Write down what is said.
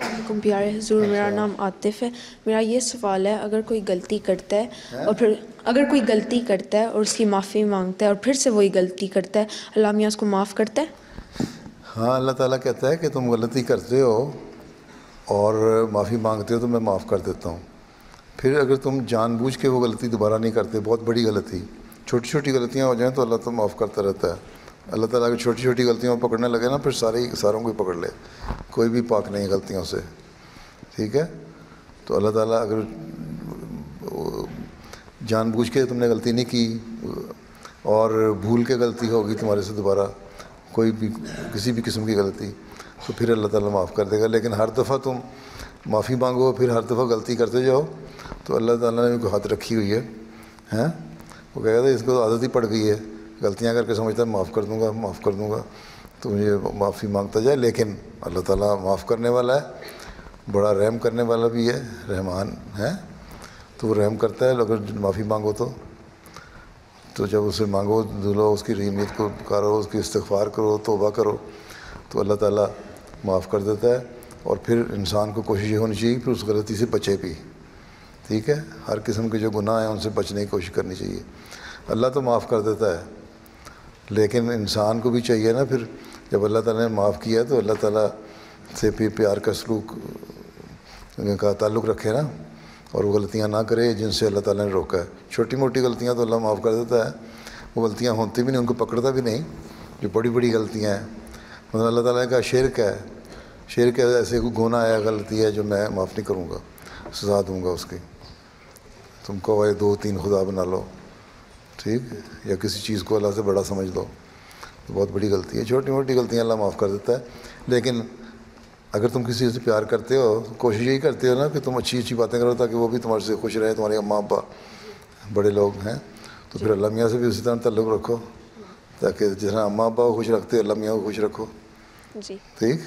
وعلیکم پیارے حضور، میرا نام عاطف ہے۔ میرا یہ سوال ہے، اگر کوئی غلطی کرتا ہے اور پھر اس کی معافی مانگتا ہے اور پھر سے وہی غلطی کرتا ہے، اللہ میاں اس کو معاف کرتا ہے؟ ہاں، اللہ تعالیٰ کہتا ہے کہ تم غلطی کرتے ہو اور معافی مانگتے ہو تو میں معاف کر دیتا ہوں۔ پھر اگر تم جان بوجھ کے وہ غلطی دوبارہ نہیں کرتے، بہت بڑی غلطی، چھوٹی چھوٹی غلطیاں ہو جائیں تو اللہ تو معاف کرتا رہتا ہے۔ اللہ تعالیٰ اگر چھوٹی چھوٹی غلطیوں کو پکڑنے لگے نا، پھر ساروں کو ہی پکڑ لے، کوئی بھی پاک نہیں غلطیوں سے، ٹھیک ہے؟ تو اللہ تعالیٰ اگر جان بوجھ کے تم نے غلطی نہیں کی اور بھول کے غلطی ہوگی تمہارے سے دوبارہ کوئی بھی کسی بھی قسم کی غلطی، تو پھر اللہ تعالیٰ معاف کر دے گا۔ لیکن ہر دفعہ تم معافی مانگو پھر ہر دفعہ غلطی کرتے جاؤ تو اللہ تعالیٰ نے کوئی حد رکھی ہوئی ہے، ہیں؟ وہ کہہ رہا اس کو عادت ہی پڑ گئی ہے، غلطیاں کر کے سمجھتا ہے معاف کر دوں گا، تو مجھے معافی مانگتا جائے۔ لیکن اللہ تعالیٰ معاف کرنے والا ہے، بڑا رحم کرنے والا بھی ہے، رحمان ہے، تو وہ رحم کرتا ہے۔ اگر معافی مانگو تو جب اسے مانگو دھلو، اس کی رحمیت کو پکارو، اس کی استغفار کرو، توبہ کرو، تو اللہ تعالیٰ معاف کر دیتا ہے۔ اور پھر انسان کو کوشش یہ ہونی چاہیے پھر اس غلطی سے بچے بھی، ٹھیک ہے؟ ہر قسم کے جو گناہ ہیں ان سے بچنے کی کوشش کرنی چاہیے۔ اللہ تو معاف کر دیتا ہے، لیکن انسان کو بھی چاہیے نا، پھر جب اللہ تعالیٰ نے معاف کیا تو اللہ تعالیٰ سے بھی پیار کا سلوک کا تعلق رکھے نا، اور وہ غلطیاں نہ کرے جن سے اللہ تعالیٰ نے روکا ہے۔ چھوٹی موٹی غلطیاں تو اللہ معاف کر دیتا ہے، وہ غلطیاں ہوتی بھی نہیں، ان کو پکڑتا بھی نہیں۔ جو بڑی بڑی غلطیاں ہیں، مطلب اللہ تعالیٰ کا شرک ہے ایسے کوئی گناہ ہے، غلطی ہے جو میں معاف نہیں کروں گا، سزا دوں گا اس کی۔ تم کو 2-3 خدا بنا لو، ٹھیک، یا کسی چیز کو اللہ سے بڑا سمجھ لو، تو بہت بڑی غلطی ہے۔ چھوٹی موٹی غلطیاں اللہ معاف کر دیتا ہے، لیکن اگر تم کسی سے پیار کرتے ہو کوشش یہی کرتے ہو نا کہ تم اچھی باتیں کرو تاکہ وہ بھی تمہارے سے خوش رہے، تمہارے اماں ابا بڑے لوگ ہیں، تو پھر اللہ میاں سے بھی اسی طرح تعلق رکھو، تاکہ جس طرح اماں ابا کو خوش رکھتے ہو اللہ میاں کو خوش رکھو، جی ٹھیک۔